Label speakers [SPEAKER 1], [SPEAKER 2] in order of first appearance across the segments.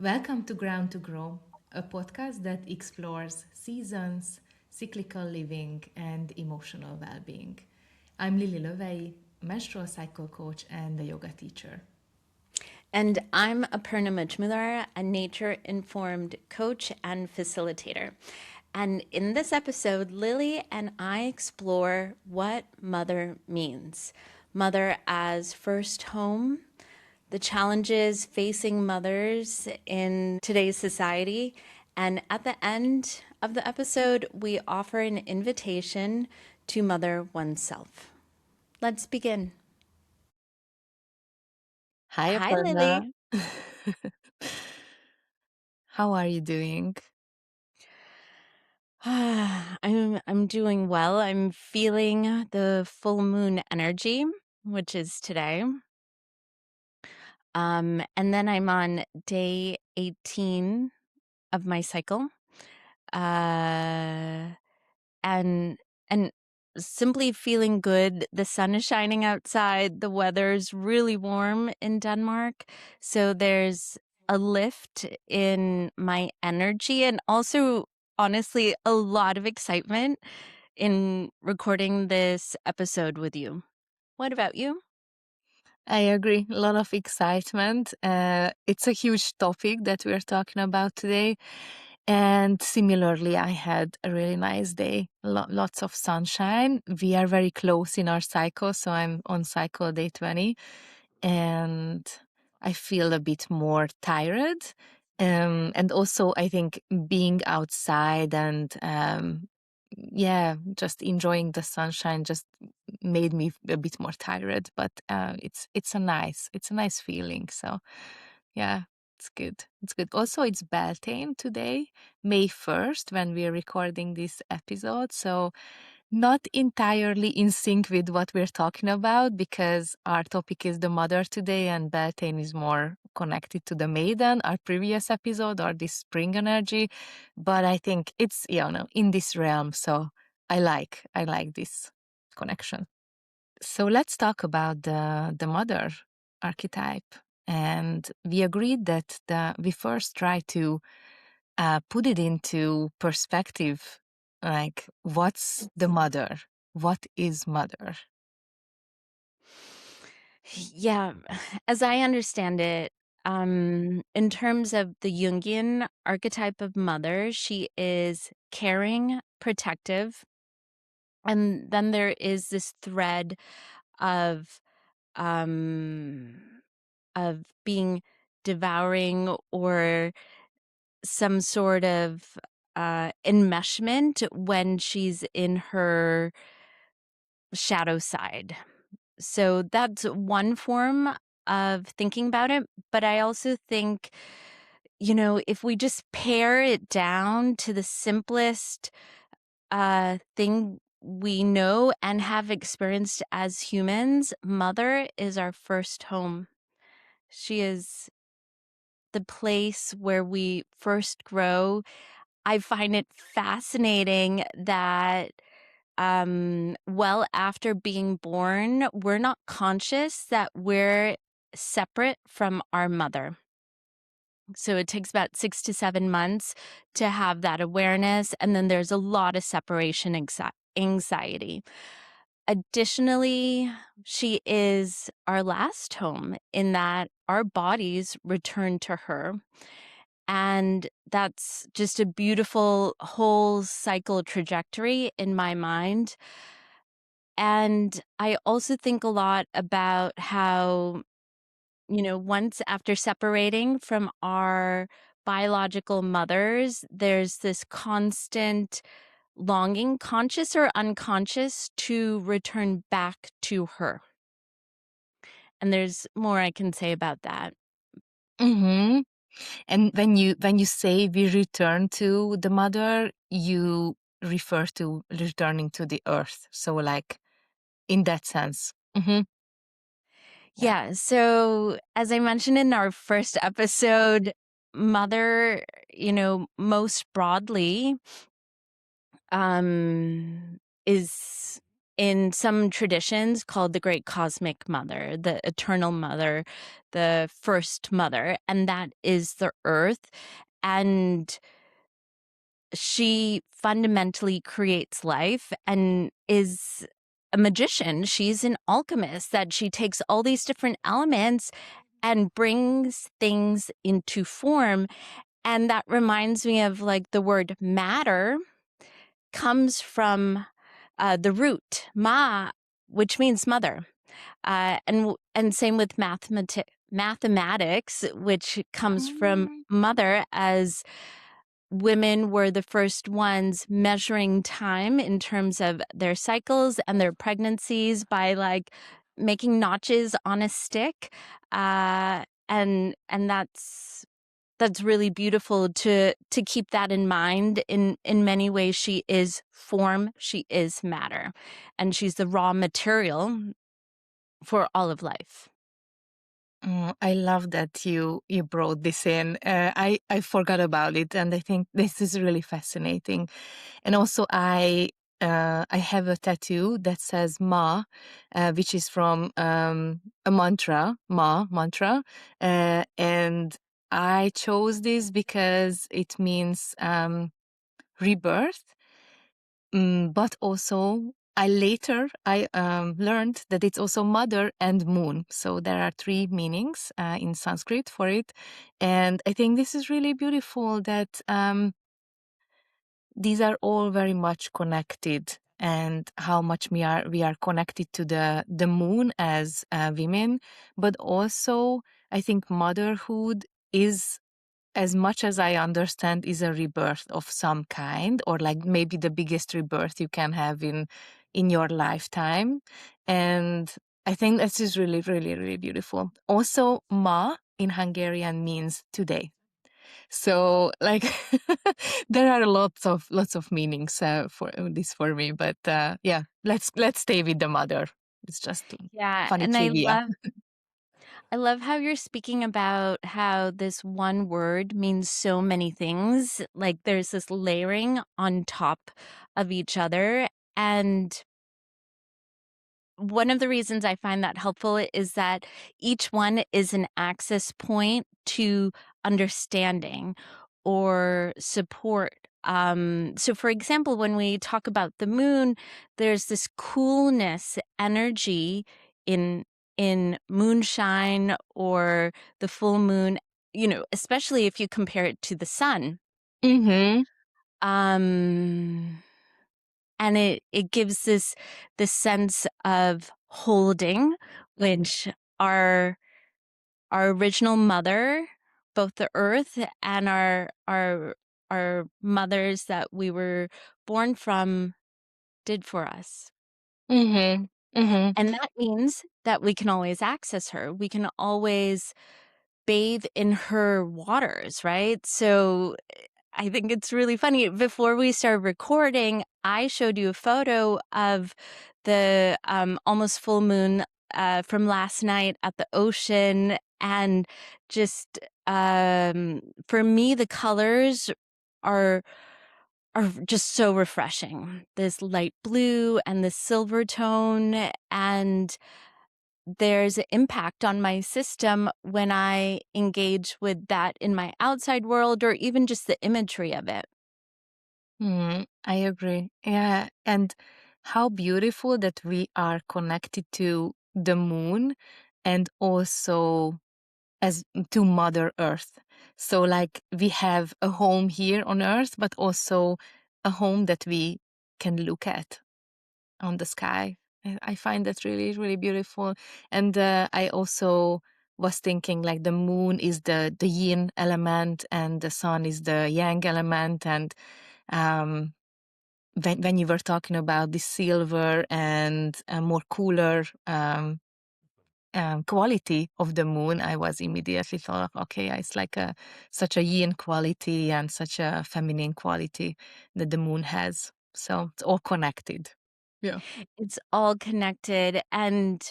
[SPEAKER 1] Welcome to Ground to Grow, a podcast that explores seasons, cyclical living, and emotional well being. I'm Lily Lövei, menstrual cycle coach and a yoga teacher.
[SPEAKER 2] And I'm Aparna Majmudar, a nature-informed coach and facilitator. And in this episode, Lily and I explore what mother means. Mother as first home, the challenges facing mothers in today's society. And at the end of the episode, we offer an invitation to mother oneself. Let's begin.
[SPEAKER 1] Hi,
[SPEAKER 2] Hi,
[SPEAKER 1] Aparna.
[SPEAKER 2] Lily.
[SPEAKER 1] How are you doing?
[SPEAKER 2] I'm doing well. I'm feeling the full moon energy, which is today. And then I'm on day 18 of my cycle. Uh and and simply feeling good. The sun is shining outside. The weather's really warm in Denmark. So there's a lift in my energy and also honestly a lot of excitement in recording this episode with you. What about you?
[SPEAKER 1] I agree. A lot of excitement. It's a huge topic that we're talking about today. And similarly, I had a really nice day. Lots of sunshine. We are very close in our cycle. So I'm on cycle day 20. And I feel a bit more tired. And also, I think being outside and yeah, just enjoying the sunshine just made me a bit more tired, but it's a nice feeling. So yeah, it's good. It's good. Also, it's Beltane today, May 1st, when we're recording this episode. So not entirely in sync with what we're talking about because our topic is the mother today and Beltane is more connected to the maiden, our previous episode, or this spring energy. But I think it's, in this realm. So I like this connection. So let's talk about the mother archetype. And we agreed that we first try to put it into perspective, like what's the mother? What is mother?
[SPEAKER 2] Yeah, as I understand it, in terms of the Jungian archetype of mother, she is caring, protective, and then there is this thread of um of being devouring or some sort of enmeshment when she's in her shadow side. So that's one form of thinking about it. But I also think, if we just pare it down to the simplest thing we know and have experienced as humans, mother is our first home. She is the place where we first grow. I find it fascinating that well after being born, we're not conscious that we're separate from our mother. So it takes about 6 to 7 months to have that awareness. And then there's a lot of separation anxiety. Additionally, she is our last home in that our bodies return to her. And that's just a beautiful whole cycle trajectory in my mind. And I also think a lot about how, once after separating from our biological mothers, there's this constant longing, conscious or unconscious, to return back to her. And there's more I can say about that.
[SPEAKER 1] Mm-hmm. And when you say we return to the mother, you refer to returning to the earth. So like in that sense. Mm-hmm. Yeah.
[SPEAKER 2] Yeah. So, as I mentioned in our first episode, mother, most broadly, is in some traditions called the Great Cosmic Mother, the Eternal Mother, the First Mother, and that is the Earth. And she fundamentally creates life and is a magician. She's an alchemist, that she takes all these different elements and brings things into form. And that reminds me of like the word matter comes from the root ma, which means mother. And same with mathematics, which comes from
[SPEAKER 1] Mm.
[SPEAKER 2] mother, as women were the first ones measuring time in terms of their cycles and their pregnancies by like making notches on a stick. And that's really beautiful to keep that in mind. In many ways, she is form, she is matter, and she's the raw material for all of life.
[SPEAKER 1] I love that you brought this in. I forgot about it, and I think this is really fascinating. And also, I have a tattoo that says Ma, which is from a mantra, Ma mantra, and I chose this because it means rebirth. But also, I learned that it's also mother and moon. So there are three meanings in Sanskrit for it, and I think this is really beautiful that these are all very much connected, and how much we are connected to the moon as women, but also I think motherhood is, as much as I understand, is a rebirth of some kind, or like maybe the biggest rebirth you can have in your lifetime. And I think this is really, really, really beautiful. Also, ma in Hungarian means today. So like there are lots of meanings for this for me, but yeah, let's stay with the mother. It's just
[SPEAKER 2] Yeah,
[SPEAKER 1] funny
[SPEAKER 2] and I
[SPEAKER 1] trivia.
[SPEAKER 2] love how you're speaking about how this one word means so many things. Like there's this layering on top of each other. And one of the reasons I find that helpful is that each one is an access point to understanding or support. So, for example, when we talk about the moon, there's this coolness energy in moonshine or the full moon. Especially if you compare it to the sun.
[SPEAKER 1] Mm-hmm.
[SPEAKER 2] Um, and it gives this sense of holding, which our our original mother, both the earth and our mothers that we were born from, did for us.
[SPEAKER 1] Mm-hmm. Mm-hmm.
[SPEAKER 2] And that means that we can always access her. We can always bathe in her waters, right? So I think it's really funny. Before we started recording, I showed you a photo of the almost full moon from last night at the ocean. And just for me, the colors are just so refreshing. This light blue and the silver tone. And there's an impact on my system when I engage with that in my outside world, or even just the imagery of it.
[SPEAKER 1] I agree. Yeah, and how beautiful that we are connected to the moon and also as to Mother Earth. So like we have a home here on Earth, but also a home that we can look at on the sky. I find that really, really beautiful. And I also was thinking like the moon is the yin element and the sun is the yang element. And um, when you were talking about the silver and more cooler quality of the moon, I was immediately thought, okay, it's like such a yin quality and such a feminine quality that the moon has. So it's all connected. Yeah.
[SPEAKER 2] It's all connected. And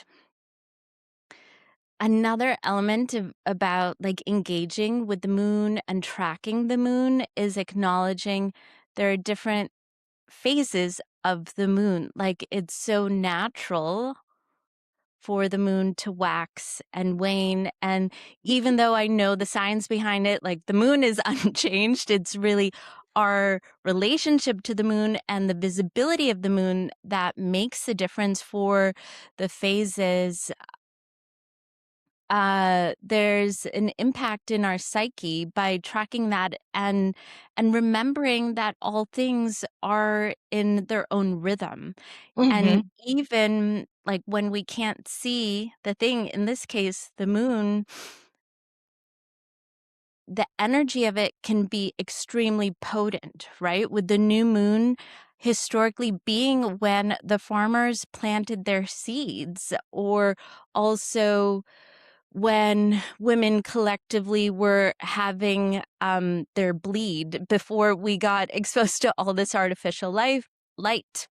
[SPEAKER 2] another element about like engaging with the moon and tracking the moon is acknowledging there are different phases of the moon. Like, it's so natural for the moon to wax and wane. And even though I know the science behind it, like the moon is unchanged, it's really our relationship to the moon and the visibility of the moon that makes the difference for the phases. There's an impact in our psyche by tracking that and remembering that all things are in their own rhythm. And
[SPEAKER 1] Mhm.
[SPEAKER 2] even like when we can't see the thing, in this case, the moon, the energy of it can be extremely potent, right? With the new moon historically being when the farmers planted their seeds, or also when women collectively were having their bleed before we got exposed to all this artificial light.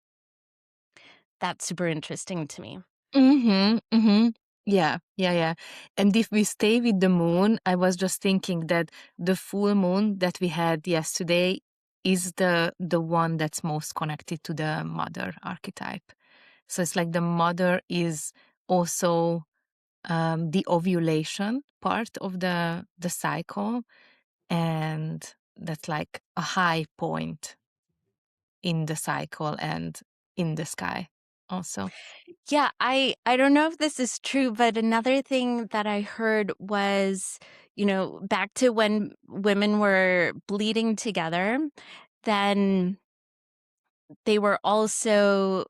[SPEAKER 2] That's super interesting to me.
[SPEAKER 1] Mhm, mhm. Yeah, yeah, yeah. And if we stay with the moon, I was just thinking that the full moon that we had yesterday is the one that's most connected to the mother archetype. So it's like the mother is also the ovulation part of the cycle, and that's like a high point in the cycle and in the sky also.
[SPEAKER 2] Yeah, I don't know if this is true, but another thing that I heard was, back to when women were bleeding together, then they were also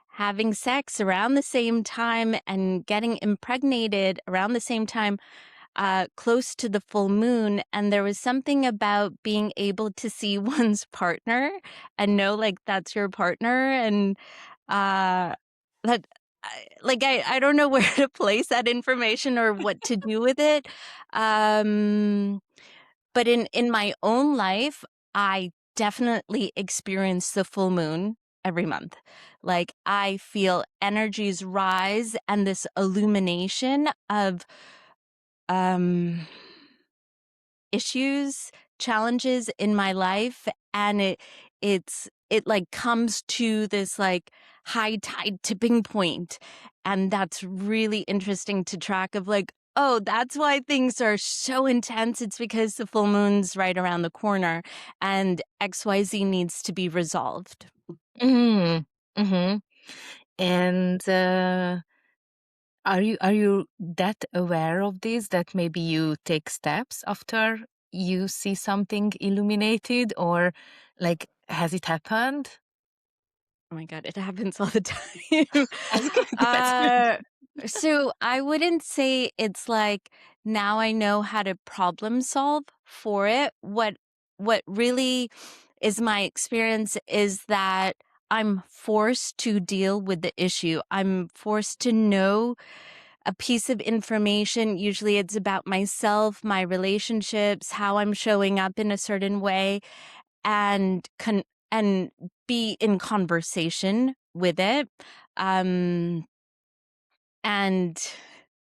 [SPEAKER 2] having sex around the same time and getting impregnated around the same time, close to the full moon. And there was something about being able to see one's partner and know like that's your partner. And uh, that, I don't know where to place that information or what to do with it. Um, but in my own life, I definitely experience the full moon every month. Like, I feel energies rise and this illumination of um issues, challenges in my life, and it like comes to this like high tide tipping point, and that's really interesting to track of like, oh, that's why things are so intense. It's because the full moon's right around the corner and XYZ needs to be resolved.
[SPEAKER 1] Mm, mhm. And are you that aware of this that maybe you take steps after you see something illuminated, or like has it happened?
[SPEAKER 2] Oh my god, it happens all the time.
[SPEAKER 1] That's good. That's good.
[SPEAKER 2] uh, so I wouldn't say it's like now I know how to problem solve for it. What really is my experience is that I'm forced to deal with the issue. I'm forced to know a piece of information. Usually it's about myself, my relationships, how I'm showing up in a certain way, and and be in conversation with it. Um, and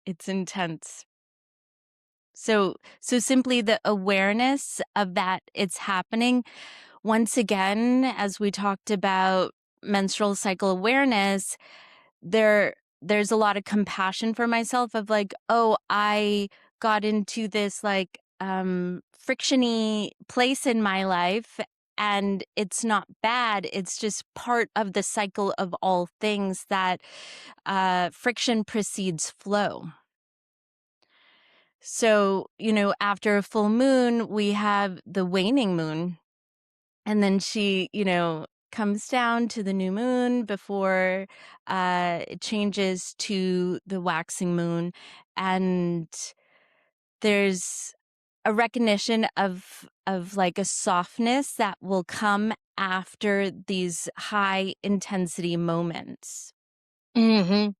[SPEAKER 2] it's intense. So simply the awareness of that it's happening. Once again, as we talked about menstrual cycle awareness, there's a lot of compassion for myself of like, oh, I got into this like frictiony place in my life, and it's not bad. It's just part of the cycle of all things that friction precedes flow. So, after a full moon, we have the waning moon. And then she, comes down to the new moon before it changes to the waxing moon. And there's a recognition of like a softness that will come after these high intensity moments.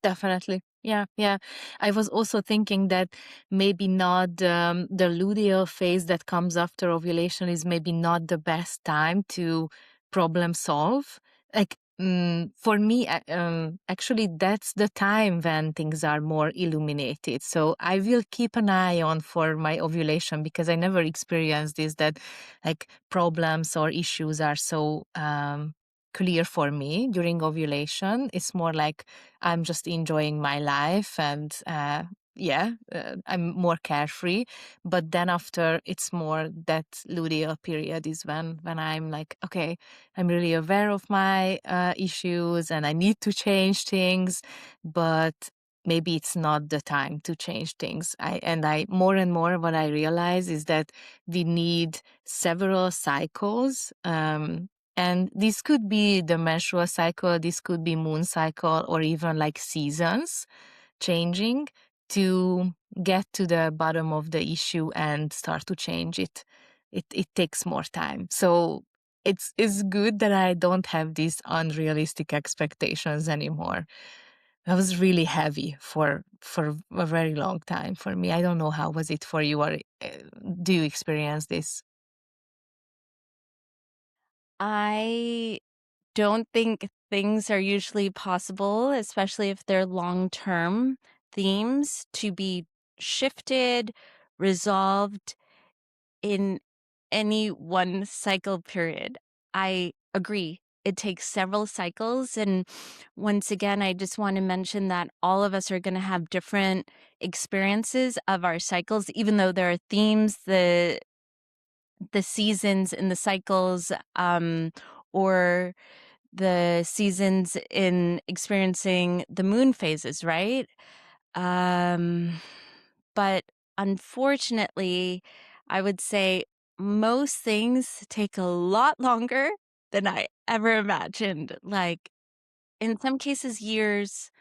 [SPEAKER 1] Definitely. Yeah, yeah. I was also thinking that maybe not the luteal phase that comes after ovulation is maybe not the best time to problem solve. Like for me, actually, that's the time when things are more illuminated. So I will keep an eye on for my ovulation because I never experienced this that like problems or issues are so clear for me during ovulation. It's more like I'm just enjoying my life and I'm more carefree. But then after, it's more that luteal period is when I'm like, okay, I'm really aware of my issues and I need to change things, but maybe it's not the time to change things. I more and more what I realize is that we need several cycles. And this could be the menstrual cycle, this could be moon cycle, or even like seasons changing to get to the bottom of the issue and start to change it. It takes more time. So it's good that I don't have these unrealistic expectations anymore. That was really heavy for a very long time for me. I don't know how was it for you, or do you experience this?
[SPEAKER 2] I don't think things are usually possible, especially if they're long-term themes, to be shifted, resolved in any one cycle period. I agree. It takes several cycles. And once again, I just want to mention that all of us are going to have different experiences of our cycles, even though there are themes, the seasons and the cycles, or the seasons in experiencing the moon phases, right? Um, but unfortunately, I would say most things take a lot longer than I ever imagined. Like, in some cases, years,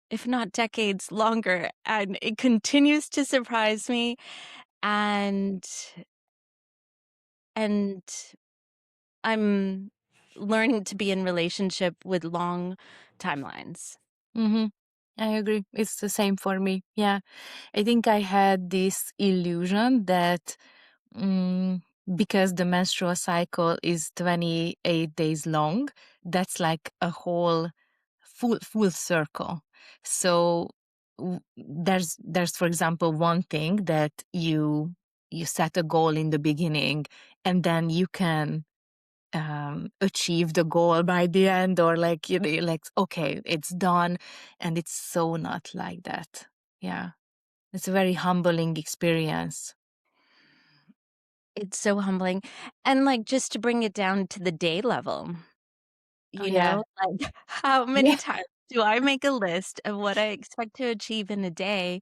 [SPEAKER 2] if not decades longer. And it continues to surprise me. And and I'm learning to be in relationship with long timelines.
[SPEAKER 1] Mm-hmm. I agree. It's the same for me. Yeah. I think I had this illusion that mm, because the menstrual cycle is 28 days long, that's like a whole full circle. So there's for example one thing that you set a goal in the beginning, and then you can achieve the goal by the end, or like you're like, okay, it's done. And it's so not like that. Yeah, it's a very humbling experience.
[SPEAKER 2] It's so humbling. And, like, just to bring it down to the day level,
[SPEAKER 1] Oh yeah.
[SPEAKER 2] like, how
[SPEAKER 1] Yeah.
[SPEAKER 2] many times do I make a list of what I expect to achieve in a day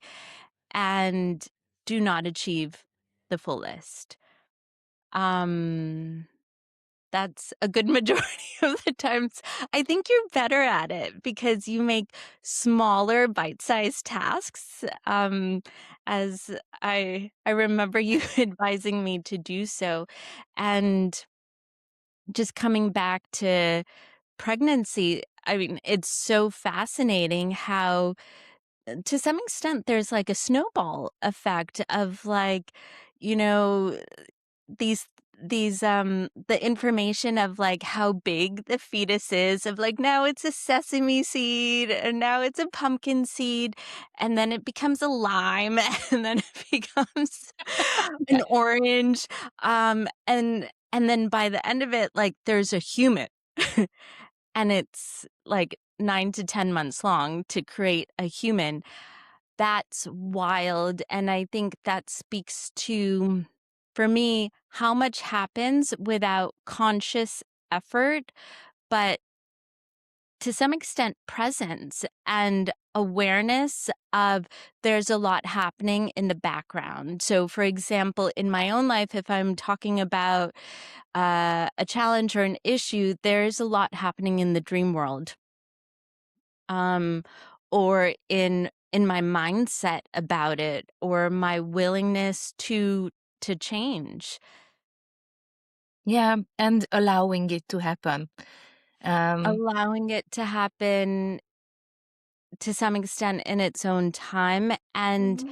[SPEAKER 2] and do not achieve the full list? Um That's a good majority of the times. I think you're better at it because you make smaller bite-sized tasks, as I remember you advising me to do so. And just coming back to pregnancy, I mean, it's so fascinating how, to some extent, there's like a snowball effect of like, you know, these the information of, like, how big the fetus is, of, like, now it's a sesame seed, and now it's a pumpkin seed, and then it becomes a lime, and then it becomes
[SPEAKER 1] Yeah.
[SPEAKER 2] an orange, and then by the end of it, like, there's a human, and it's, like, 9 to 10 months long to create a human. That's wild, and I think that speaks to, for me, how much happens without conscious effort, but to some extent presence and awareness of there's a lot happening in the background. So, for example, in my own life, if I'm talking about a challenge or an issue, there's a lot happening in the dream world, um, or in my mindset about it, or my willingness to change.
[SPEAKER 1] Yeah, and allowing it to happen. um
[SPEAKER 2] Allowing it to happen to some extent in its own time. And,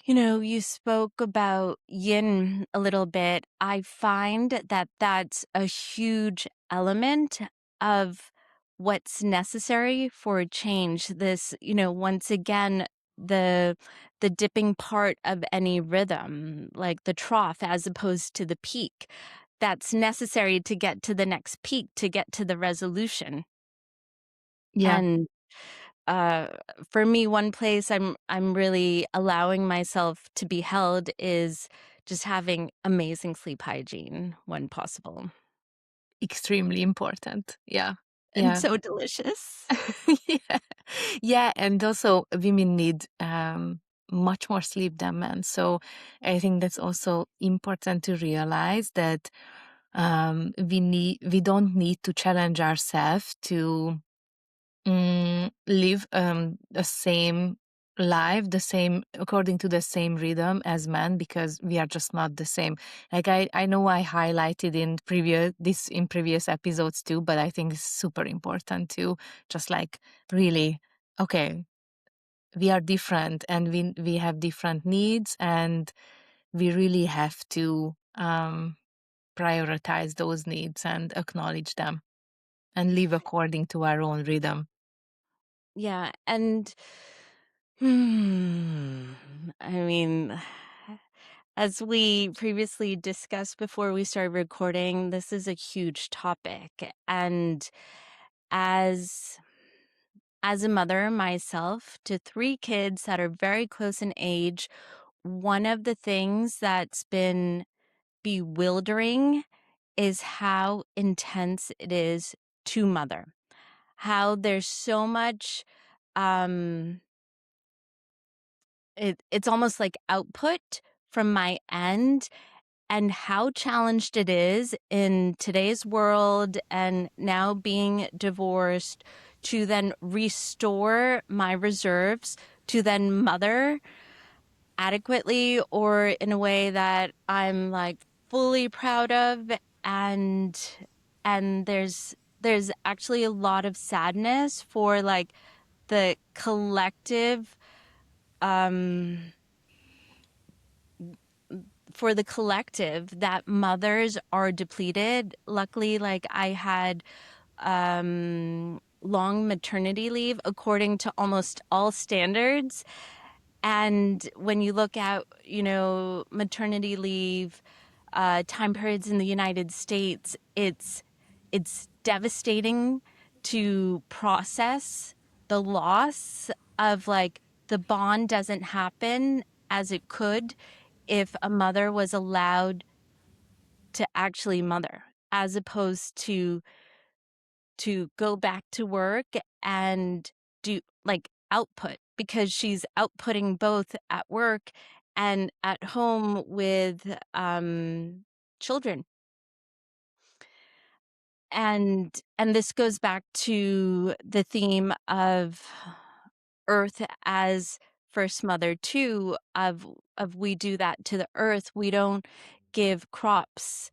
[SPEAKER 2] you spoke about yin a little bit. I find that that's a huge element of what's necessary for change. This, once again, the the dipping part of any rhythm, like the trough as opposed to the peak. that's necessary to get to the next peak, to get to the resolution.
[SPEAKER 1] Yeah,
[SPEAKER 2] And uh, for me, one place I'm really allowing myself to be held is just having amazing sleep hygiene when possible,
[SPEAKER 1] extremely important. Yeah.
[SPEAKER 2] and
[SPEAKER 1] Yeah.
[SPEAKER 2] so delicious.
[SPEAKER 1] Yeah. Yeah, and also women need much more sleep than men. So I think that's also important to realize that we don't need to challenge ourselves to live the same life, the same according to the same rhythm as men, because we are just not the same. Like I know I highlighted in previous episodes too, but I think it's super important to just like really, okay, we are different and we have different needs, and we really have to prioritize those needs and acknowledge them and live according to our own rhythm.
[SPEAKER 2] Yeah, and hmm, I mean, as we previously discussed before we started recording, this is a huge topic. And as as a mother myself to three kids that are very close in age, one of the things that's been bewildering is how intense it is to mother. How there's so much um it's almost like output from my end, and how challenged it is in today's world and now being divorced to then restore my reserves to then mother adequately or in a way that I'm like fully proud of. And there's actually a lot of sadness for like the collective um for the collective that mothers are depleted. Luckily, like I had long maternity leave according to almost all standards. And when you look at, maternity leave time periods in the United States, it's devastating to process the loss of like the bond doesn't happen as it could if a mother was allowed to actually mother, as opposed to go back to work and do like output, because she's outputting both at work and at home with children. And this goes back to the theme of earth as first mother too, of we do that to the earth. We don't give crops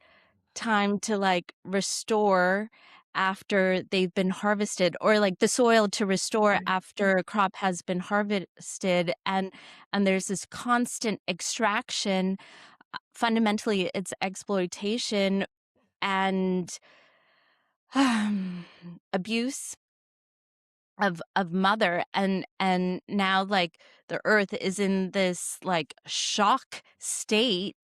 [SPEAKER 2] time to like restore after they've been harvested, or like the soil to restore
[SPEAKER 1] Right.
[SPEAKER 2] after a crop has been harvested. And there's this constant extraction. Fundamentally it's exploitation and abuse of mother. And now like the earth is in this like shock state.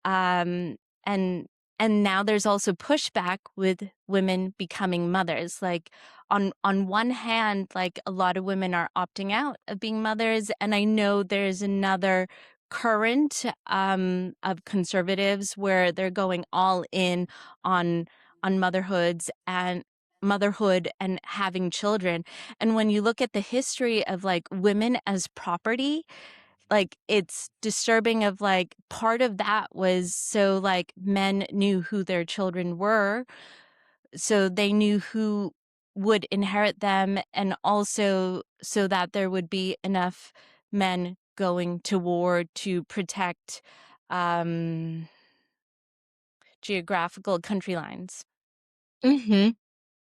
[SPEAKER 2] um and and now there's also pushback with women becoming mothers. Like on one hand, like a lot of women are opting out of being mothers, and I know there's another current of conservatives where they're going all in on motherhood and having children. And when you look at the history of like women as property, like it's disturbing. Of like part of that was so like men knew who their children were, so they knew who would inherit them, and also so that there would be enough men going to war to protect um geographical country lines.
[SPEAKER 1] Mhm.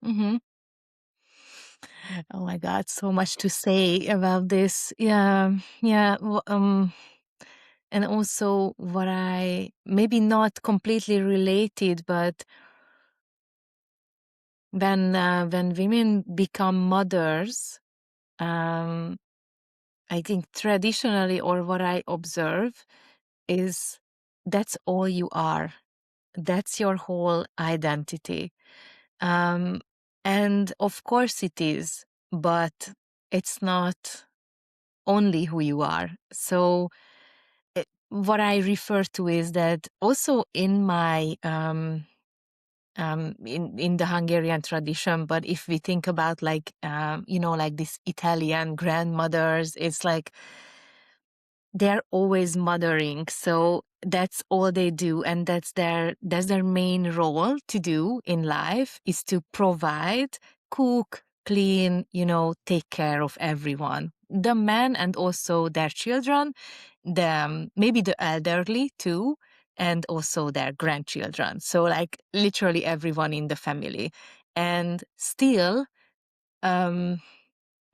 [SPEAKER 1] Mhm. Oh my God, so much to say about this. Yeah, yeah. And also what I maybe not completely related, but when women become mothers, um, I think traditionally, or what I observe is that's all you are. That's your whole identity. Um, and of course it is, but it's not only who you are. So what I refer to is that also in my in the Hungarian tradition, but if we think about like like these Italian grandmothers, it's like they're always mothering, so that's all they do, and that's their main role to do in life, is to provide, cook, clean, take care of everyone, the men and also their children, maybe the elderly too, and also their grandchildren, so like literally everyone in the family. And still, um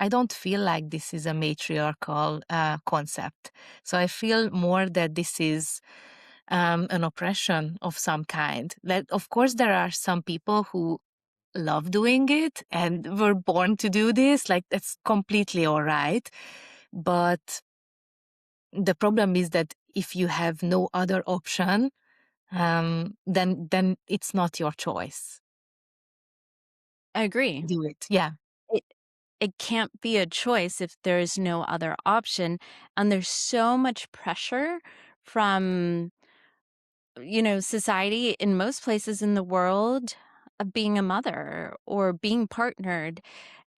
[SPEAKER 1] I don't feel like this is a matriarchal concept. So I feel more that this is an oppression of some kind. That, of course, there are some people who love doing it and were born to do this. Like, that's completely all right. But the problem is that if you have no other option, then it's not your choice.
[SPEAKER 2] I agree.
[SPEAKER 1] Do it. Yeah.
[SPEAKER 2] It it can't be a choice if there's no other option, and there's so much pressure from, society in most places in the world of being a mother or being partnered.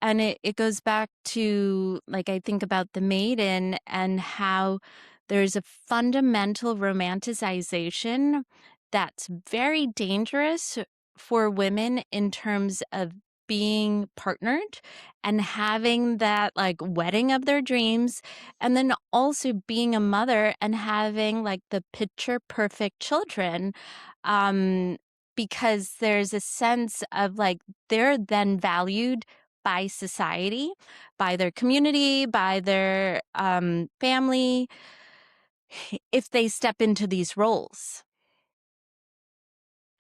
[SPEAKER 2] And it goes back to, like, I think about The Maiden and how there's a fundamental romanticization that's very dangerous for women in terms of being partnered and having that, like, wedding of their dreams, and then also being a mother and having, like, the picture perfect children, um, because there's a sense of, like, they're then valued by society, by their community, by their, family, if they step into these roles.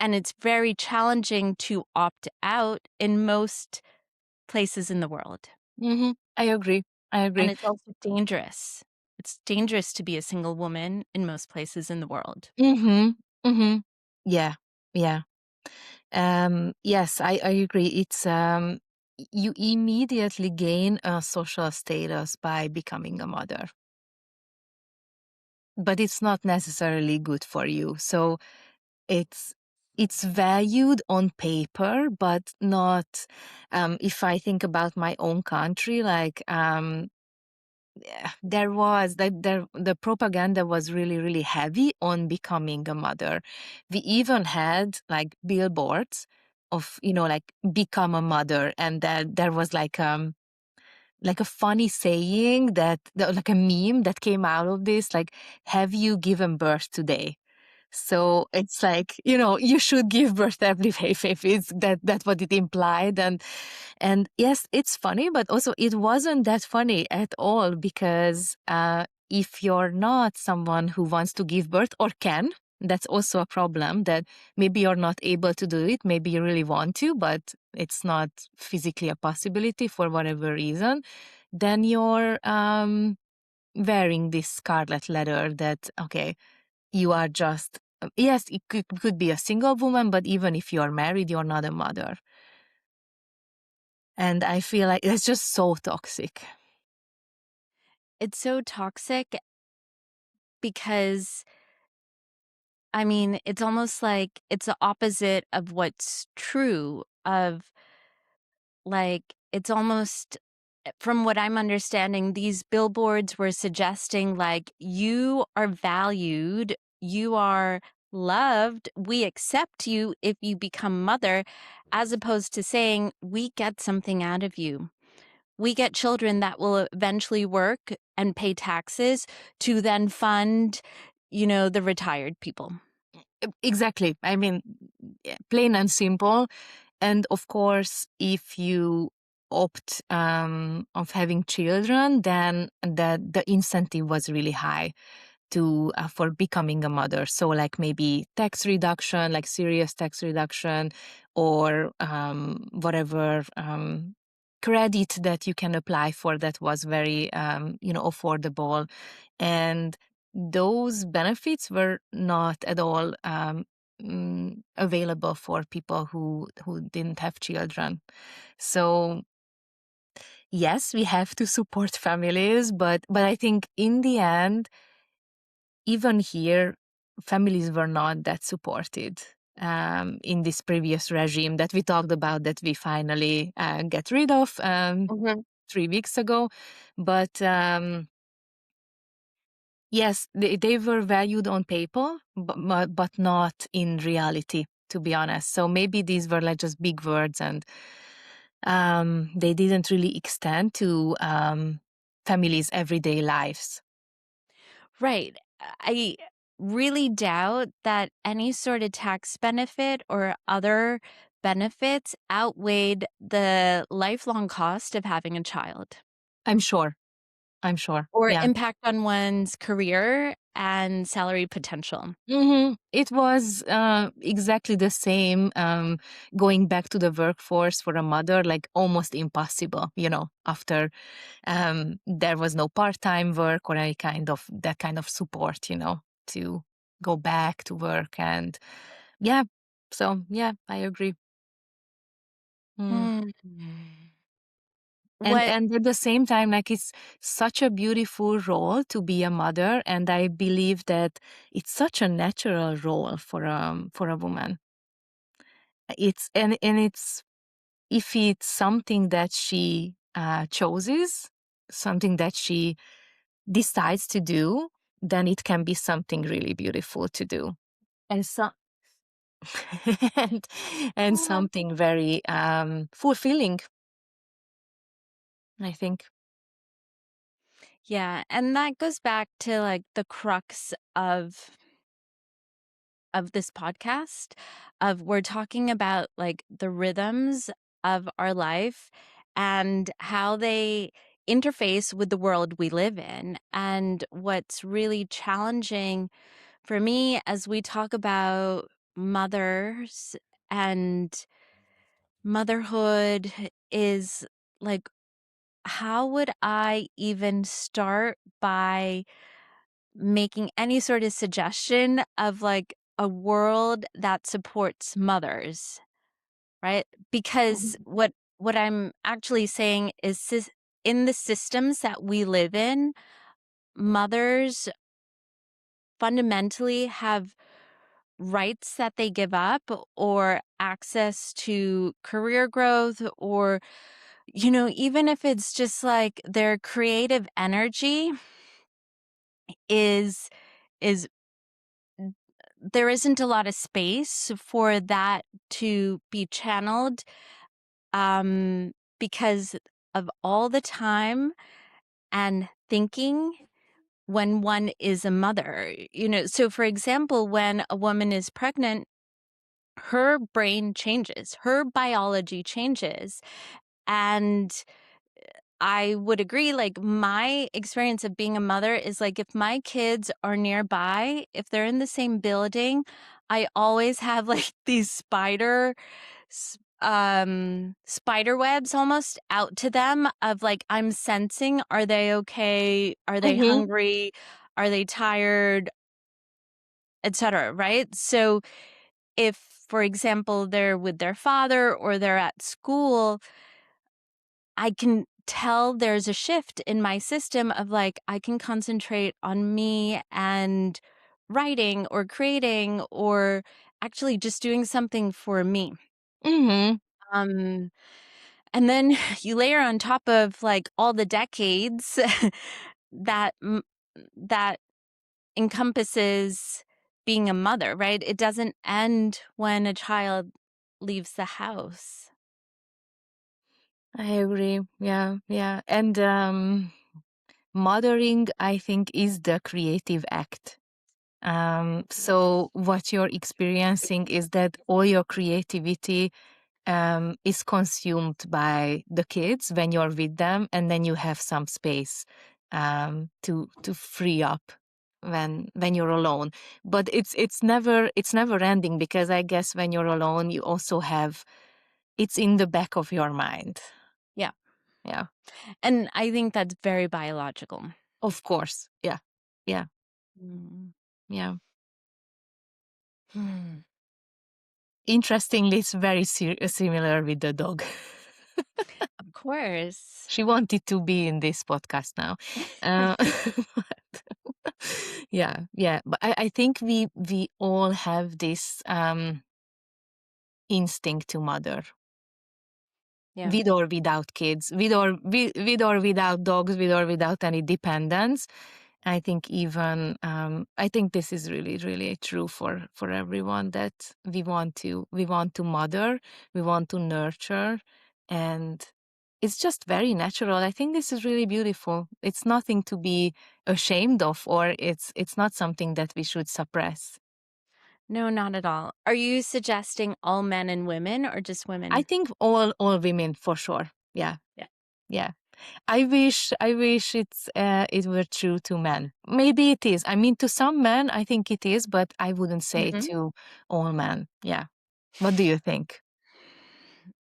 [SPEAKER 2] And it's very challenging to opt out in most places in the world.
[SPEAKER 1] I agree. I
[SPEAKER 2] And
[SPEAKER 1] agree.
[SPEAKER 2] it's also dangerous. It's dangerous to be a single woman in most places in the world.
[SPEAKER 1] Mm-hmm. Mm-hmm. Yeah. Yeah. Yes, I agree. It's you immediately gain a social status by becoming a mother, but it's not necessarily good for you. So it's it's valued on paper, but not. If I think about my own country, like there was that the propaganda was really really heavy on becoming a mother. We even had like billboards of like become a mother, and that there was like a funny saying like a meme that came out of this, like, have you given birth today? So it's like, you should give birth every day, if it's that's what it implied. And yes, it's funny, but also it wasn't that funny at all, because if you're not someone who wants to give birth or can, that's also a problem, that maybe you're not able to do it. Maybe you really want to, but it's not physically a possibility for whatever reason. Then you're wearing this scarlet letter that, okay, you are just, yes, it could be a single woman, but even if you are married, you're not a mother. And I feel like that's just so toxic.
[SPEAKER 2] It's so toxic because, I mean, it's almost like it's the opposite of what's true of, like, it's almost, from what I'm understanding, these billboards were suggesting, like, you are valued, you are loved, we accept you if you become mother, as opposed to saying, we get something out of you. We get children that will eventually work and pay taxes to then fund, the retired people.
[SPEAKER 1] Exactly. I mean, yeah, plain and simple. And of course, if you opt of having children, then the incentive was really high to for becoming a mother. So like maybe tax reduction, like serious tax reduction, or whatever credit that you can apply for that was very affordable. And those benefits were not at all available for people who didn't have children. So yes, we have to support families, but I think in the end, even here, families were not that supported in this previous regime that we talked about, that we finally get rid of
[SPEAKER 2] Mhm.
[SPEAKER 1] 3 weeks ago. But yes, they were valued on paper, but not in reality, to be honest. So maybe these were like just big words, and they didn't really extend to families' everyday lives.
[SPEAKER 2] Right. I really doubt that any sort of tax benefit or other benefits outweighed the lifelong cost of having a child
[SPEAKER 1] I'm sure. I'm sure.
[SPEAKER 2] or
[SPEAKER 1] Yeah.
[SPEAKER 2] impact on one's career and salary potential.
[SPEAKER 1] It was exactly the same. Going back to the workforce for a mother, like almost impossible, after there was no part-time work or any kind of that kind of support, to go back to work. And yeah, so yeah, I agree. Mm.
[SPEAKER 2] Hmm.
[SPEAKER 1] And
[SPEAKER 2] What
[SPEAKER 1] and at the same time, like, it's such a beautiful role to be a mother, and I believe that it's such a natural role for a woman. It's if it's something that she chooses, something that she decides to do, then it can be something really beautiful to do, and so and, and something very fulfilling, I think.
[SPEAKER 2] Yeah, and that goes back to like the crux of this podcast of we're talking about like the rhythms of our life and how they interface with the world we live in. And what's really challenging for me as we talk about mothers and motherhood is like, how would I even start by making any sort of suggestion of like a world that supports mothers, right? Because
[SPEAKER 1] Mhm.
[SPEAKER 2] what I'm actually saying is in the systems that we live in, mothers fundamentally have rights that they give up or access to career growth or even if it's just like their creative energy is there isn't a lot of space for that to be channeled um, because of all the time and thinking when one is a mother. So for example, when a woman is pregnant, her brain changes, her biology changes. And I would agree. Like, my experience of being a mother is like if my kids are nearby, if they're in the same building, I always have like these spider webs almost out to them of like I'm sensing, are they okay? Are they
[SPEAKER 1] Mhm.
[SPEAKER 2] hungry? Are they tired? Etc. Right? So if, for example, they're with their father or they're at school, I can tell there's a shift in my system of like, I can concentrate on me and writing or creating or actually just doing something for me.
[SPEAKER 1] Mhm.
[SPEAKER 2] Um, and then you layer on top of like all the decades that that encompasses being a mother, right? It doesn't end when a child leaves the house.
[SPEAKER 1] I agree. Yeah, yeah. And mothering, I think, is the creative act. So what you're experiencing is that all your creativity is consumed by the kids when you're with them, and then you have some space to free up when you're alone. But it's never ending, because I guess when you're alone, you also have it's in the back of your mind.
[SPEAKER 2] Yeah.
[SPEAKER 1] Yeah,
[SPEAKER 2] And I think that's very biological.
[SPEAKER 1] of course. Yeah, yeah,
[SPEAKER 2] Mm.
[SPEAKER 1] yeah.
[SPEAKER 2] Hmm.
[SPEAKER 1] interestingly, it's very similar with the dog.
[SPEAKER 2] Of course.
[SPEAKER 1] She wanted to be in this podcast now. Uh, but yeah, yeah. But I think we all have this instinct to mother,
[SPEAKER 2] Yeah.
[SPEAKER 1] with or without kids, with or without dogs, with or without any dependence. I think even I think this is really really true for everyone, that we want to mother, we want to nurture, and it's just very natural. I think this is really beautiful. It's nothing to be ashamed of, or it's not something that we should suppress.
[SPEAKER 2] No, not at all. Are you suggesting all men and women or just
[SPEAKER 1] I
[SPEAKER 2] women?
[SPEAKER 1] think all women for sure. Yeah,
[SPEAKER 2] Yeah.
[SPEAKER 1] yeah. I wish it were true to men. Maybe it is. I mean, to some men, I think it is, but I wouldn't say
[SPEAKER 2] Mhm.
[SPEAKER 1] to all men. Yeah. What do you think?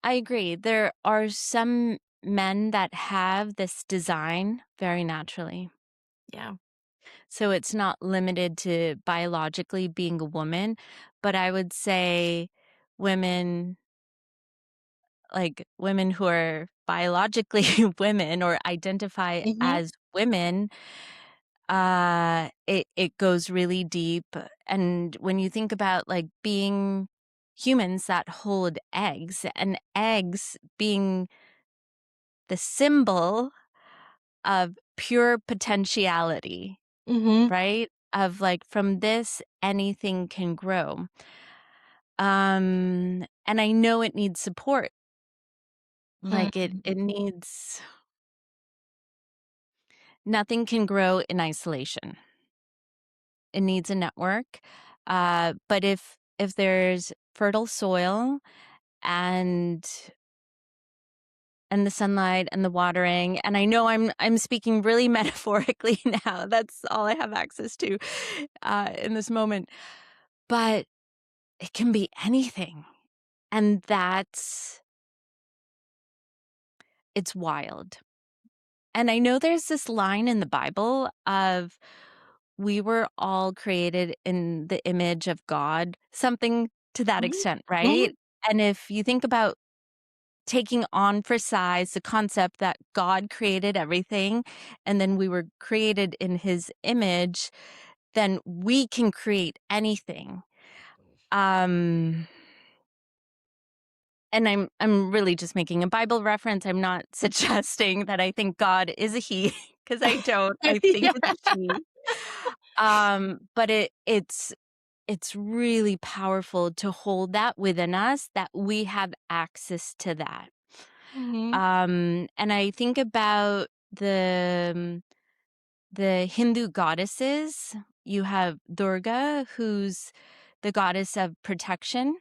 [SPEAKER 2] I agree. There are some men that have this design very naturally.
[SPEAKER 1] Yeah.
[SPEAKER 2] So it's not limited to biologically being a woman, but I would say women, like women who are biologically women or identify
[SPEAKER 1] Mm-hmm.
[SPEAKER 2] as women, it goes really deep. And when you think about like being humans that hold eggs, and eggs being the symbol of pure potentiality,
[SPEAKER 1] Mm-hmm.
[SPEAKER 2] right? Of like from this anything can grow. And I know it needs support. Like it needs, nothing can grow in isolation. It needs a network. But if there's fertile soil and the sunlight and the watering, and I know I'm speaking really metaphorically now. That's all I have access to in this moment. But it can be anything. And it's wild. And I know there's this line in the Bible of we were all created in the image of God, something to that
[SPEAKER 1] Mm-hmm.
[SPEAKER 2] extent,
[SPEAKER 1] Mm-hmm.
[SPEAKER 2] right? And if you think about taking on for size the concept that God created everything and then we were created in his image, then we can create anything. Um and I'm really just making a Bible reference. I'm not suggesting that I think God is a he, because I don't. I think
[SPEAKER 1] Yeah.
[SPEAKER 2] it's a she. But it's really powerful to hold that within us, that we have access to that.
[SPEAKER 1] Mm-hmm.
[SPEAKER 2] And I think about the Hindu goddesses. You have Durga, who's the goddess of protection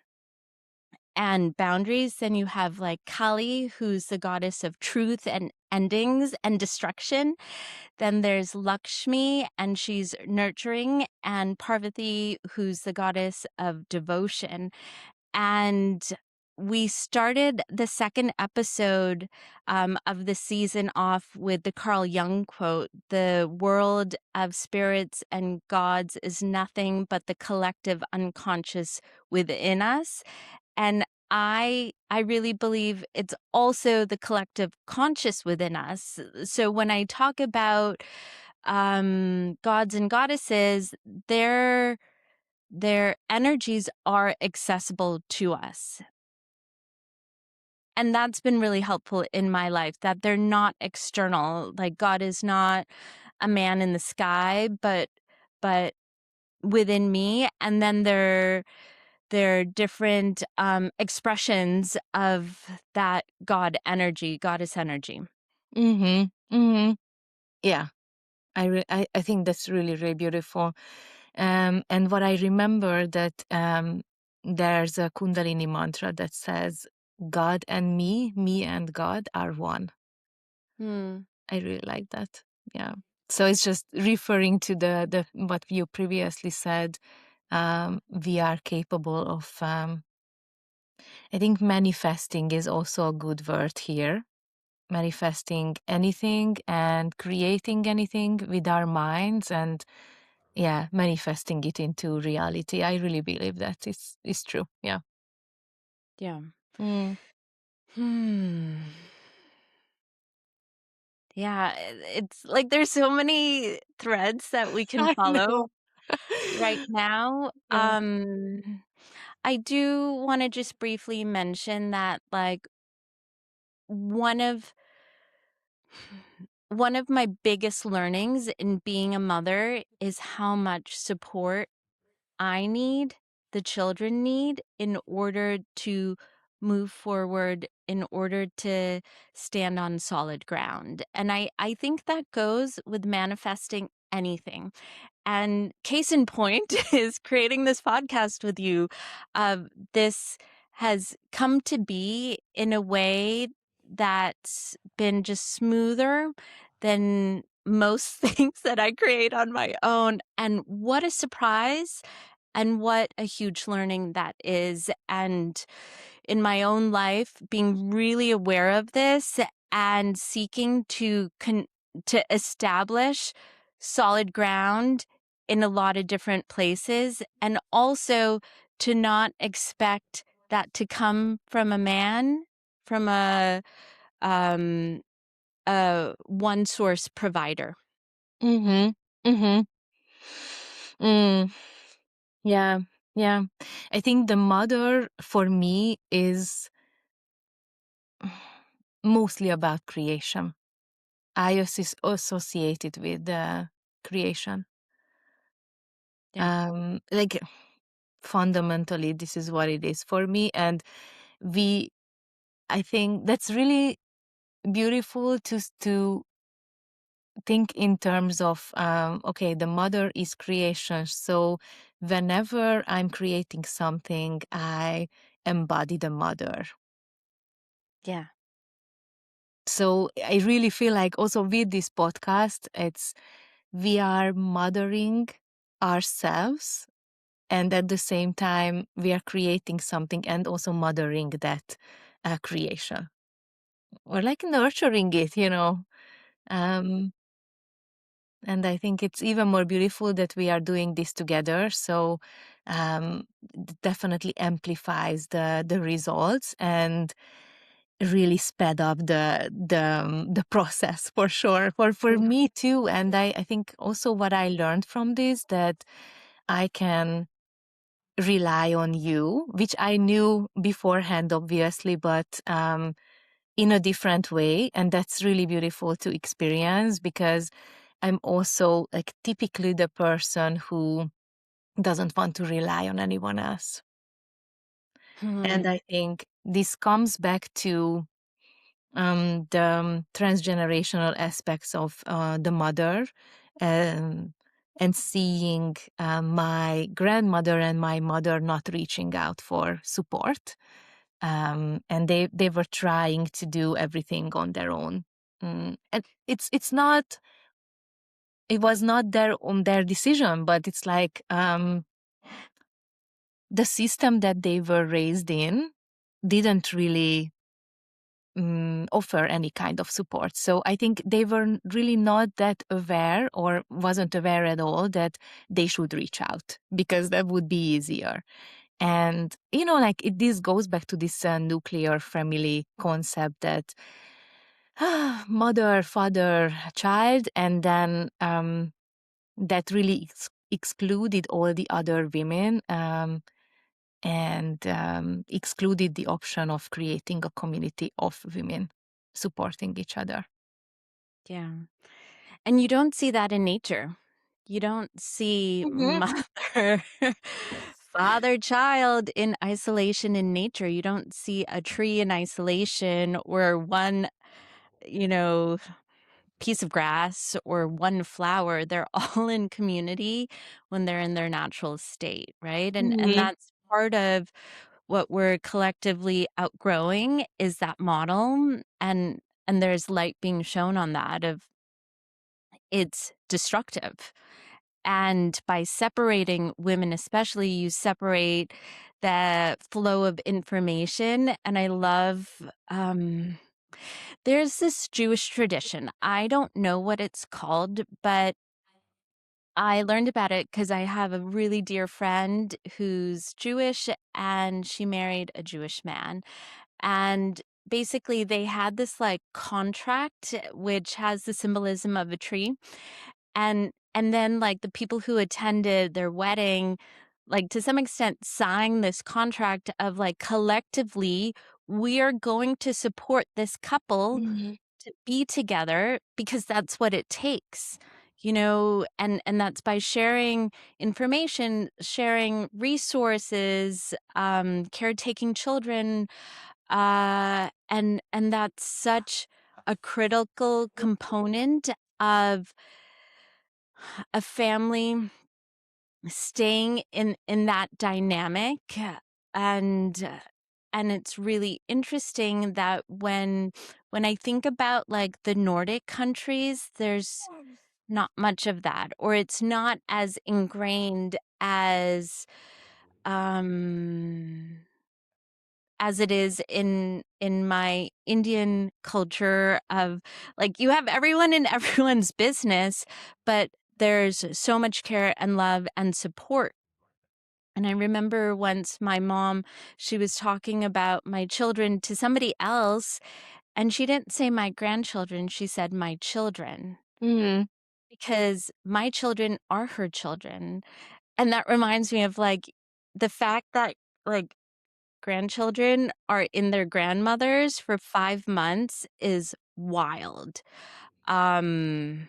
[SPEAKER 2] and boundaries. Then you have like Kali, who's the goddess of truth and endings and destruction. Then there's Lakshmi, and she's nurturing, and Parvati, who's the goddess of devotion. And we started the second episode of the season off with the Carl Jung quote: "The world of spirits and gods is nothing but the collective unconscious within us." And I really believe it's also the collective conscious within us. So when I talk about gods and goddesses, their energies are accessible to us. And that's been really helpful in my life, that they're not external. Like God is not a man in the sky, but within me. And then there are different expressions of that God energy, goddess energy.
[SPEAKER 1] Mm-hmm. Mm-hmm. Yeah. I think that's really, really beautiful. And what I remember that there's a Kundalini mantra that says, God and me and God are one.
[SPEAKER 2] Hmm.
[SPEAKER 1] I really like that. Yeah. So it's just referring to the what you previously said. We are capable of. I think manifesting is also a good word here. Manifesting anything and creating anything with our minds, and yeah, manifesting it into reality. I really believe that it's true. Yeah.
[SPEAKER 2] Yeah.
[SPEAKER 1] Mm.
[SPEAKER 2] Hmm. Yeah, it's like there's so many threads that we can
[SPEAKER 1] I know.
[SPEAKER 2] follow right now.
[SPEAKER 1] Yeah.
[SPEAKER 2] I do wanna just briefly mention that, like, one of one of my biggest learnings in being a mother is how much support I need, the children need, in order to move forward, in order to stand on solid ground. And I think that goes with manifesting anything. And case in point is creating this podcast with you. This has come to be in a way that's been just smoother than most things that I create on my own. And what a surprise and what a huge learning that is. And in my own life, being really aware of this and seeking to establish solid ground in a lot of different places, and also to not expect that to come from a man, from um a one source provider.
[SPEAKER 1] Mhm. Mhm. Mm. Yeah. Yeah. I think the mother for me is mostly about creation. I associate it with creation.
[SPEAKER 2] Yeah.
[SPEAKER 1] Like fundamentally, this is what it is for me, and we. I think that's really beautiful to think in terms of okay, the mother is creation. So whenever I'm creating something, I embody the mother.
[SPEAKER 2] Yeah.
[SPEAKER 1] So I really feel like also with this podcast, it's we are mothering ourselves, and at the same time we are creating something and also mothering that creation, or like nurturing it. um, and I think it's even more beautiful that we are doing this together. So definitely amplifies the results and really sped up the process for sure for
[SPEAKER 2] Yeah.
[SPEAKER 1] me too. And I think also what I learned from this, that I can rely on you, which I knew beforehand obviously, but in a different way. And that's really beautiful to experience, because I'm also like typically the person who doesn't want to rely on anyone else. And
[SPEAKER 2] Hmm.
[SPEAKER 1] I think this comes back to the transgenerational aspects of the mother, um, and seeing my grandmother and my mother not reaching out for support. And they were trying to do everything on their own. And it's not, it was not their decision, but it's like the system that they were raised in didn't really offer any kind of support. So I think they were really not that aware, or wasn't aware at all, that they should reach out, because that would be easier. And like this goes back to this nuclear family concept, that mother, father, child, and then that really excluded all the other women, and excluded the option of creating a community of women supporting each other.
[SPEAKER 2] Yeah. And you don't see that in nature. You don't see
[SPEAKER 1] Mhm.
[SPEAKER 2] mother, father, child in isolation in nature. You don't see a tree in isolation, or one, you know, piece of grass or one flower. They're all in community when they're in their natural state, right? And
[SPEAKER 1] Mhm.
[SPEAKER 2] that's part of what we're collectively outgrowing, is that model. And there's light being shown on that of it's destructive. And by separating women, especially, you separate the flow of information. And I love, there's this Jewish tradition. I don't know what it's called, but I learned about it because I have a really dear friend who's Jewish, and she married a Jewish man. And basically, they had this like contract, which has the symbolism of a tree. And then like the people who attended their wedding, like to some extent signed this contract of like collectively, we are going to support this couple
[SPEAKER 1] Mhm.
[SPEAKER 2] to be together because that's what it takes, and that's by sharing information, sharing resources, caretaking children, and that's such a critical component of a family staying in that dynamic. And and it's really interesting that when I think about like the Nordic countries, there's not much of that, or it's not as ingrained um as it is in my Indian culture of like you have everyone in everyone's business, but there's so much care and love and support. And I remember once my mom, she was talking about my children to somebody else, and she didn't say my grandchildren, she said my children,
[SPEAKER 1] Mhm.
[SPEAKER 2] because my children are her children. And that reminds me of like the fact that like grandchildren are in their grandmothers for 5 months is wild. Um,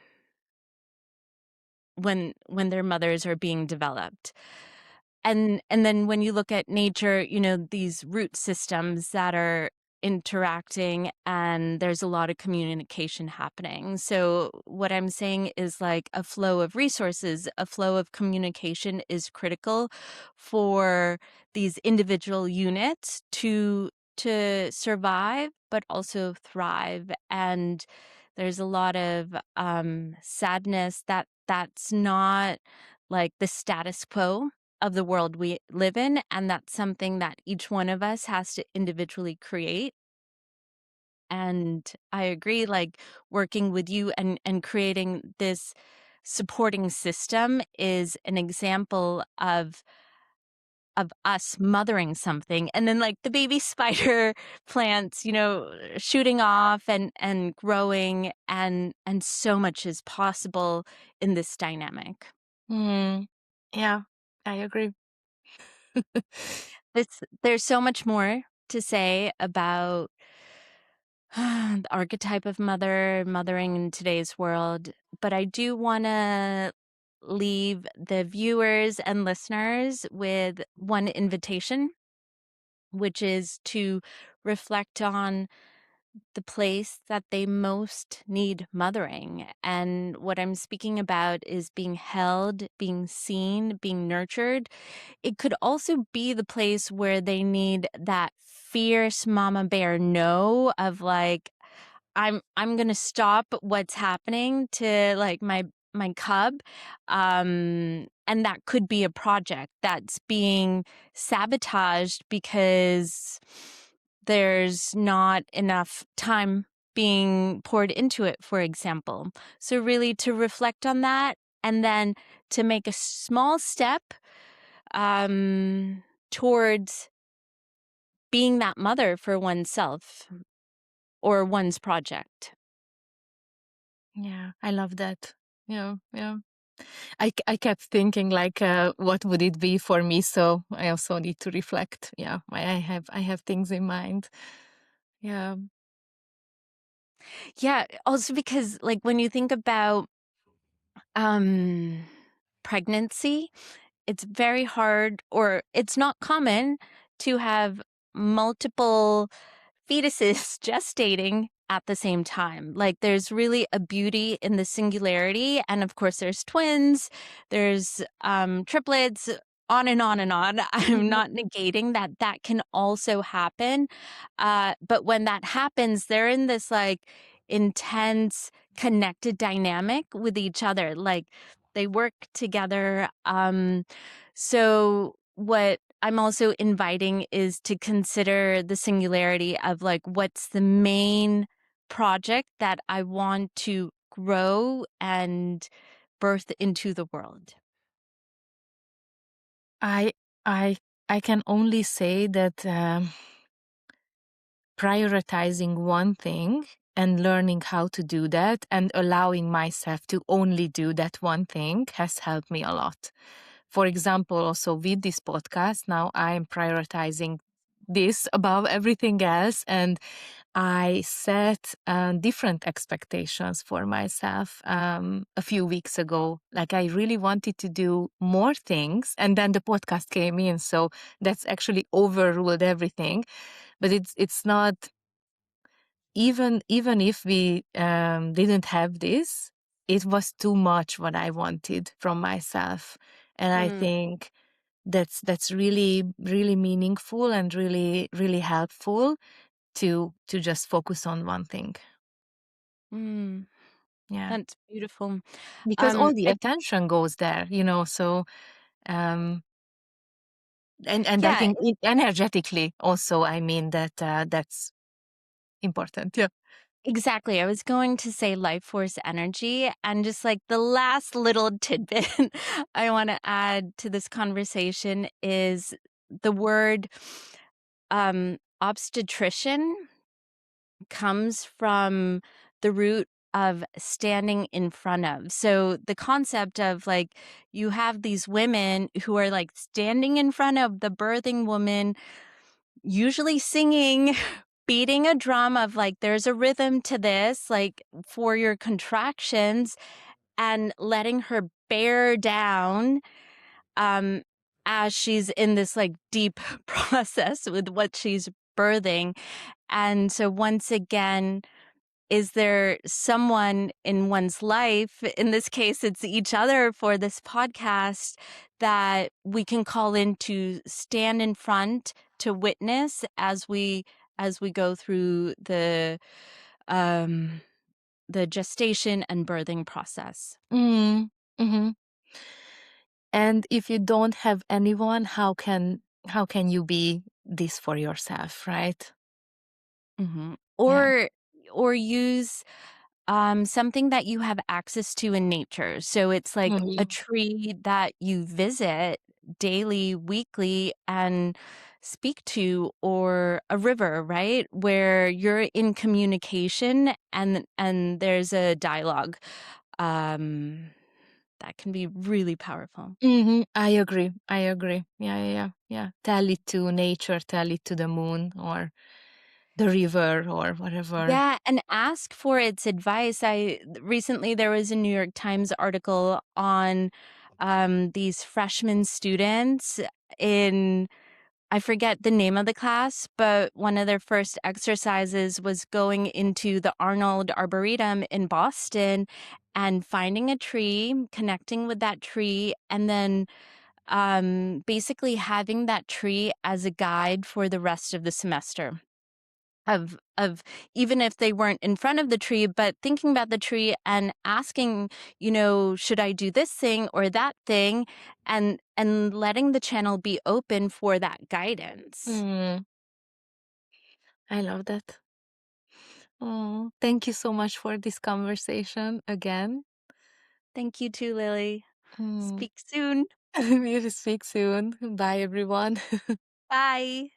[SPEAKER 2] when their mothers are being developed. And then when you look at nature, these root systems that are interacting, and there's a lot of communication happening. So what I'm saying is like a flow of resources, a flow of communication is critical for these individual units to survive but also thrive. And there's a lot of sadness that's not like the status quo of the world we live in, and that's something that each one of us has to individually create. And I agree, like working with you and creating this supporting system is an example of us mothering something, and then like the baby spider plants, shooting off and growing, and so much is possible in this dynamic.
[SPEAKER 1] Mm. Yeah, I agree.
[SPEAKER 2] There's so much more to say about the archetype of mothering in today's world, but I do want to leave the viewers and listeners with one invitation, which is to reflect on the place that they most need mothering. And what I'm speaking about is being held, being seen, being nurtured. It could also be the place where they need that fierce mama bear no of like, I'm gonna stop what's happening to like my cub. And that could be a project that's being sabotaged because there's not enough time being poured into it, for example. So really to reflect on that, and then to make a small step towards being that mother for oneself or one's project.
[SPEAKER 1] Yeah, I love that. Yeah, yeah. I kept thinking like, what would it be for me? So I also need to reflect. Yeah, I have things in mind. Yeah.
[SPEAKER 2] Yeah, also because like when you think about um pregnancy, it's very hard, or it's not common to have multiple fetuses gestating at the same time. Like there's really a beauty in the singularity. And of course there's twins, there's triplets, on and on and on. I'm
[SPEAKER 1] Mhm.
[SPEAKER 2] not negating that that can also happen. But when that happens, they're in this like intense connected dynamic with each other. Like they work together. So what I'm also inviting is to consider the singularity of like, what's the main project that I want to grow and birth into the world?
[SPEAKER 1] I I I can only say that prioritizing one thing and learning how to do that and allowing myself to only do that one thing has helped me a lot. For example, also with this podcast, now I am prioritizing this above everything else, and I set different expectations for myself a few weeks ago. Like I really wanted to do more things, and then the podcast came in, so that's actually overruled everything. But it's not even if we didn't have this, it was too much what I wanted from myself, and I
[SPEAKER 2] Mm,
[SPEAKER 1] think that's really really meaningful and really really helpful to just focus on one thing.
[SPEAKER 2] mm,
[SPEAKER 1] Yeah,
[SPEAKER 2] that's beautiful.
[SPEAKER 1] because all the
[SPEAKER 2] I
[SPEAKER 1] attention goes there, so um and I
[SPEAKER 2] Yeah,
[SPEAKER 1] think energetically also, I mean that that's important. Yeah.
[SPEAKER 2] exactly. I was going to say life force energy. And just like the last little tidbit I want to add to this conversation is the word obstetrician comes from the root of standing in front of. So the concept of like you have these women who are like standing in front of the birthing woman, usually singing, beating a drum of like there's a rhythm to this, like for your contractions, and letting her bear down um as she's in this like deep process with what she's birthing. And so once again, is there someone in one's life, in this case, it's each other for this podcast, that we can call in to stand in front to witness as we go through um, the gestation and birthing process?
[SPEAKER 1] Mm, hmm. And if you don't have anyone, how can you be this for yourself, right?
[SPEAKER 2] Hmm.
[SPEAKER 1] Yeah.
[SPEAKER 2] Or use something that you have access to in nature. So it's like a
[SPEAKER 1] Mhm.
[SPEAKER 2] tree that you visit daily, weekly, and speak to, or a river, right? Where you're in communication and there's a dialogue. Um, that can be really powerful.
[SPEAKER 1] I agree. I agree. Yeah, yeah, yeah, yeah. Tell it to nature, tell it to the moon or the river or whatever.
[SPEAKER 2] Yeah, and ask for its advice. I recently there was a New York Times article on these freshman students in, I forget the name of the class, but one of their first exercises was going into the Arnold Arboretum in Boston and finding a tree, connecting with that tree, and then basically having that tree as a guide for the rest of the semester. Of even if they weren't in front of the tree, but thinking about the tree and asking, should I do this thing or that thing, and letting the channel be open for that guidance.
[SPEAKER 1] Mm, I love that. Oh, thank you so much for this conversation again.
[SPEAKER 2] Thank you too, Lily.
[SPEAKER 1] Mm.
[SPEAKER 2] Speak soon.
[SPEAKER 1] We'll speak soon. Bye, everyone.
[SPEAKER 2] Bye.